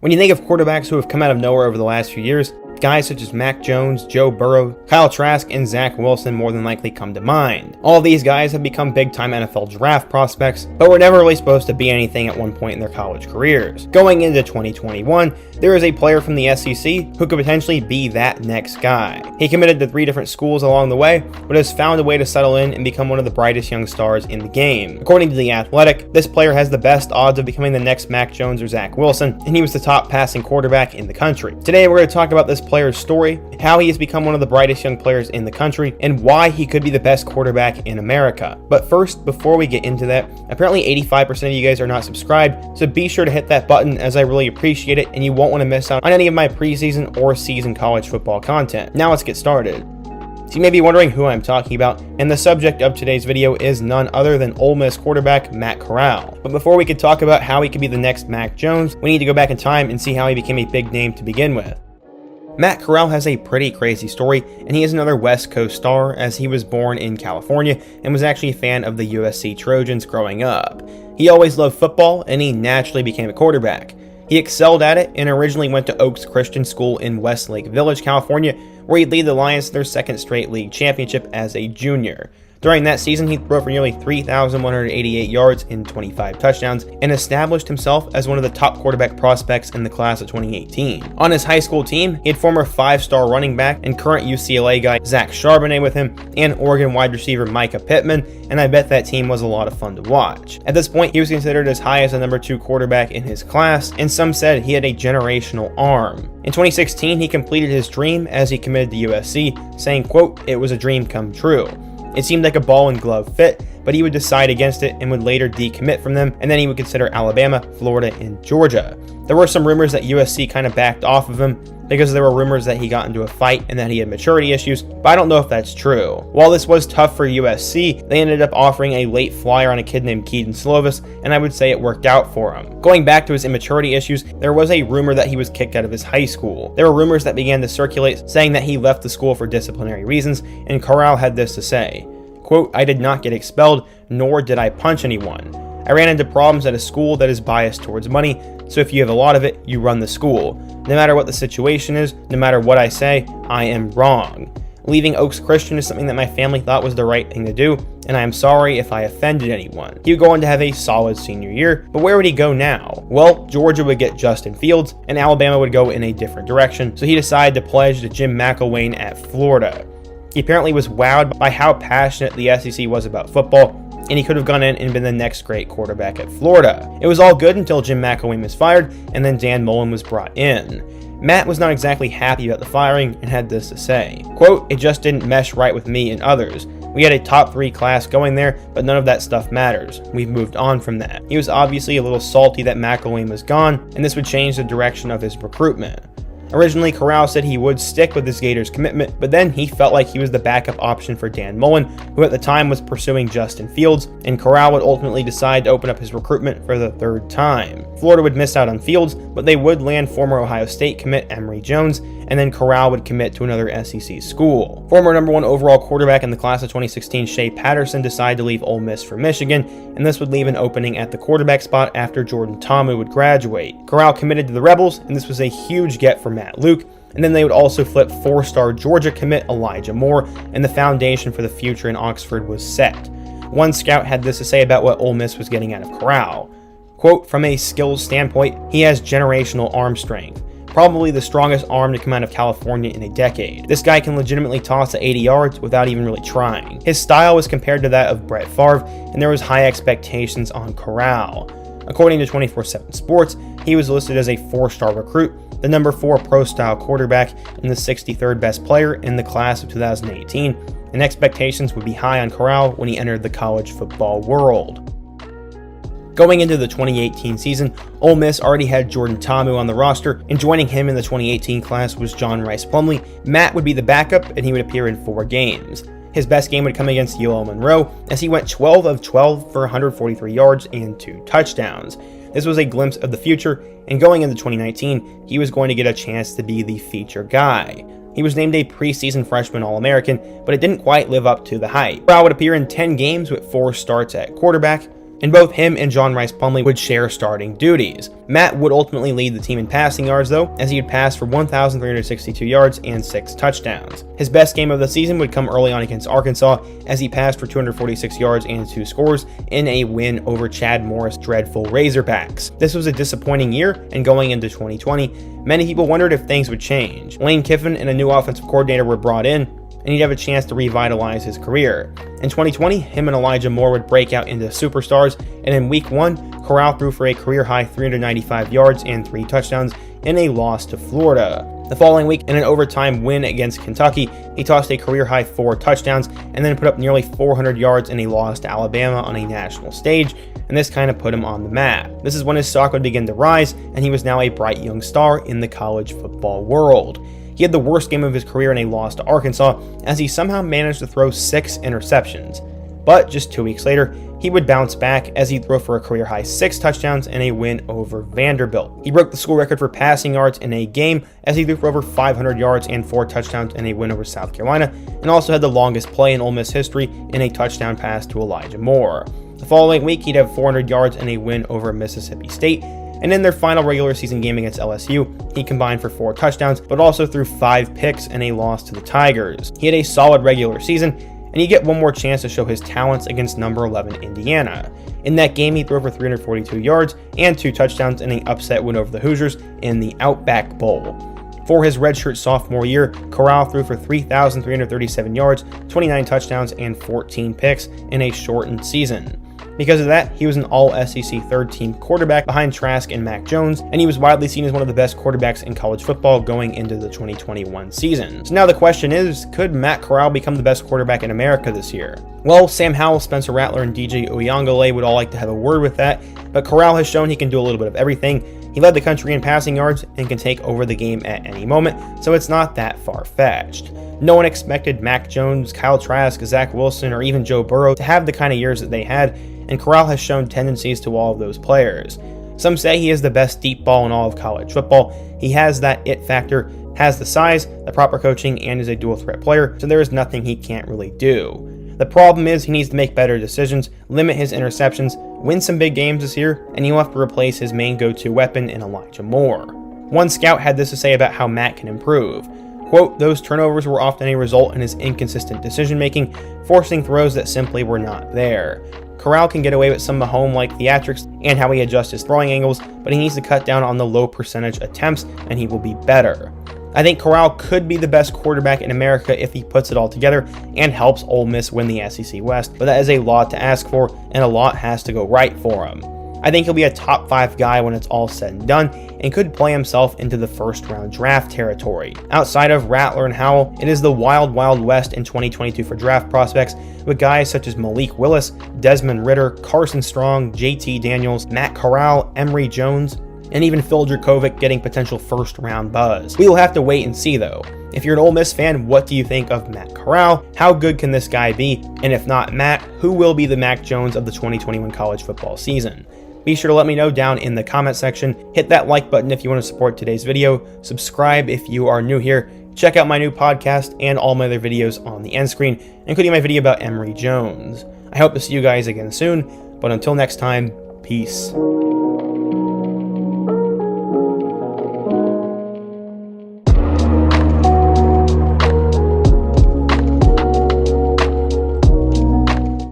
When you think of quarterbacks who have come out of nowhere over the last few years, guys such as Mac Jones, Joe Burrow, Kyle Trask, and Zach Wilson more than likely come to mind. All of these guys have become big-time NFL draft prospects, but were never really supposed to be anything at one point in their college careers. Going into 2021, there is a player from the SEC who could potentially be that next guy. He committed to 3 different schools along the way, but has found a way to settle in and become one of the brightest young stars in the game. According to The Athletic, this player has the best odds of becoming the next Mac Jones or Zach Wilson, and he was the top passing quarterback in the country. Today, we're going to talk about this player's story, how he has become one of the brightest young players in the country, and why he could be the best quarterback in America. But first, before we get into that, apparently 85% of you guys are not subscribed, so be sure to hit that button as I really appreciate it, and you won't want to miss out on any of my preseason or season college football content. Now let's get started. So you may be wondering who I'm talking about, and the subject of today's video is none other than Ole Miss quarterback Matt Corral. But before we could talk about how he could be the next Mac Jones, we need to go back in time and see how he became a big name to begin with. Matt Corral has a pretty crazy story, and he is another West Coast star as he was born in California and was actually a fan of the USC Trojans growing up. He always loved football, and he naturally became a quarterback. He excelled at it and originally went to Oaks Christian School in Westlake Village, California, where he'd lead the Lions to their second straight league championship as a junior. During that season, he threw for nearly 3,188 yards and 25 touchdowns and established himself as one of the top quarterback prospects in the class of 2018. On his high school team, he had former 5-star running back and current UCLA guy Zach Charbonnet with him and Oregon wide receiver Micah Pittman, and I bet that team was a lot of fun to watch. At this point, he was considered as high as the number 2 quarterback in his class, and some said he had a generational arm. In 2016, he completed his dream as he committed to USC, saying, quote, "It was a dream come true." It seemed like a ball and glove fit, but he would decide against it and would later decommit from them, and then he would consider Alabama, Florida, and Georgia. There were some rumors that USC kind of backed off of him because there were rumors that he got into a fight and that he had maturity issues, but I don't know if that's true. While this was tough for USC, they ended up offering a late flyer on a kid named Keaton Slovis, and I would say it worked out for him. Going back to his immaturity issues, there was a rumor that he was kicked out of his high school. There were rumors that began to circulate saying that he left the school for disciplinary reasons, and Corral had this to say, quote, "I did not get expelled, nor did I punch anyone. I ran into problems at a school that is biased towards money, so if you have a lot of it, you run the school. No matter what the situation is, no matter what I say, I am wrong. Leaving Oaks Christian is something that my family thought was the right thing to do, and I am sorry if I offended anyone." He would go on to have a solid senior year, but where would he go now? Well, Georgia would get Justin Fields, and Alabama would go in a different direction, so he decided to pledge to Jim McElwain at Florida. He apparently was wowed by how passionate the SEC was about football, and he could have gone in and been the next great quarterback at Florida. It was all good until Jim McElwain was fired, and then Dan Mullen was brought in. Matt was not exactly happy about the firing and had this to say, quote, "It just didn't mesh right with me and others. We had a top 3 class going there, but none of that stuff matters. We've moved on from that." He was obviously a little salty that McElwain was gone, and this would change the direction of his recruitment. Originally, Corral said he would stick with his Gators commitment, but then he felt like he was the backup option for Dan Mullen, who at the time was pursuing Justin Fields, and Corral would ultimately decide to open up his recruitment for the 3rd time. Florida would miss out on Fields, but they would land former Ohio State commit Emory Jones, and then Corral would commit to another SEC school. Former number 1 overall quarterback in the class of 2016, Shea Patterson, decided to leave Ole Miss for Michigan, and this would leave an opening at the quarterback spot after Jordan Ta'amu would graduate. Corral committed to the Rebels, and this was a huge get for Matt Luke, and then they would also flip 4-star Georgia commit Elijah Moore, and the foundation for the future in Oxford was set. One scout had this to say about what Ole Miss was getting out of Corral. Quote, "From a skills standpoint, he has generational arm strength. Probably the strongest arm to come out of California in a decade. This guy can legitimately toss at 80 yards without even really trying. His style was compared to that of Brett Favre, and there was high expectations on Corral." According to 24/7 Sports, he was listed as a 4-star recruit, the number 4 pro-style quarterback, and the 63rd best player in the class of 2018, and expectations would be high on Corral when he entered the college football world. Going into the 2018 season, Ole Miss already had Jordan Ta'amu on the roster, and joining him in the 2018 class was John Rice Plumlee. Matt would be the backup, and he would appear in 4 games. His best game would come against UL Monroe, as he went 12 of 12 for 143 yards and 2 touchdowns. This was a glimpse of the future, and going into 2019, he was going to get a chance to be the feature guy. He was named a preseason freshman All-American, but it didn't quite live up to the hype. Corral would appear in 10 games with 4 starts at quarterback. and both him and John Rice Plumlee would share starting duties. Matt would ultimately lead the team in passing yards though, as he would pass for 1,362 yards and 6 touchdowns. His best game of the season would come early on against Arkansas, as he passed for 246 yards and 2 scores in a win over Chad Morris' dreadful Razorbacks. This was a disappointing year, and going into 2020, many people wondered if things would change. Lane Kiffin and a new offensive coordinator were brought in, and he'd have a chance to revitalize his career. In 2020, him and Elijah Moore would break out into superstars, and in Week 1, Corral threw for a career-high 395 yards and 3 touchdowns in a loss to Florida. The following week, in an overtime win against Kentucky, he tossed a career-high 4 touchdowns and then put up nearly 400 yards in a loss to Alabama on a national stage, and this kind of put him on the map. This is when his stock would begin to rise, and he was now a bright young star in the college football world. He had the worst game of his career in a loss to Arkansas, as he somehow managed to throw 6 interceptions. But just 2 weeks later, he would bounce back as he threw for a career-high 6 touchdowns in a win over Vanderbilt. He broke the school record for passing yards in a game, as he threw for over 500 yards and 4 touchdowns in a win over South Carolina, and also had the longest play in Ole Miss history in a touchdown pass to Elijah Moore. The following week, he'd have 400 yards in a win over Mississippi State, and in their final regular season game against LSU, he combined for 4 touchdowns, but also threw 5 picks in a loss to the Tigers. He had a solid regular season, and he get one more chance to show his talents against number 11 Indiana. In that game, he threw for 342 yards and 2 touchdowns in an upset win over the Hoosiers in the Outback Bowl. For his redshirt sophomore year, Corral threw for 3,337 yards, 29 touchdowns, and 14 picks in a shortened season. Because of that, he was an all-SEC third-team quarterback behind Trask and Mac Jones, and he was widely seen as one of the best quarterbacks in college football going into the 2021 season. So now the question is, could Matt Corral become the best quarterback in America this year? Well, Sam Howell, Spencer Rattler, and DJ Uyunglele would all like to have a word with that, but Corral has shown he can do a little bit of everything. He led the country in passing yards and can take over the game at any moment, so it's not that far-fetched. No one expected Mac Jones, Kyle Trask, Zach Wilson, or even Joe Burrow to have the kind of years that they had, and Corral has shown tendencies to all of those players. Some say he is the best deep ball in all of college football. He has that it factor, has the size, the proper coaching, and is a dual threat player, so there is nothing he can't really do. The problem is he needs to make better decisions, limit his interceptions, win some big games this year, and he'll have to replace his main go-to weapon in Elijah Moore. One scout had this to say about how Matt can improve. Quote, "Those turnovers were often a result in his inconsistent decision-making, forcing throws that simply were not there. Corral can get away with some Mahomes-like theatrics and how he adjusts his throwing angles, but he needs to cut down on the low percentage attempts, and he will be better." I think Corral could be the best quarterback in America if he puts it all together and helps Ole Miss win the SEC West, but that is a lot to ask for, and a lot has to go right for him. I think he'll be a top 5 guy when it's all said and done, and could play himself into the first-round draft territory. Outside of Rattler and Howell, it is the wild, wild west in 2022 for draft prospects, with guys such as Malik Willis, Desmond Ridder, Carson Strong, JT Daniels, Matt Corral, Emory Jones, and even Phil Dracovic getting potential first-round buzz. We will have to wait and see, though. If you're an Ole Miss fan, what do you think of Matt Corral? How good can this guy be? And if not Matt, who will be the Mac Jones of the 2021 college football season? Be sure to let me know down in the comment section. Hit that like button if you want to support today's video. Subscribe if you are new here. Check out my new podcast and all my other videos on the end screen, including my video about Emory Jones. I hope to see you guys again soon, but until next time, peace.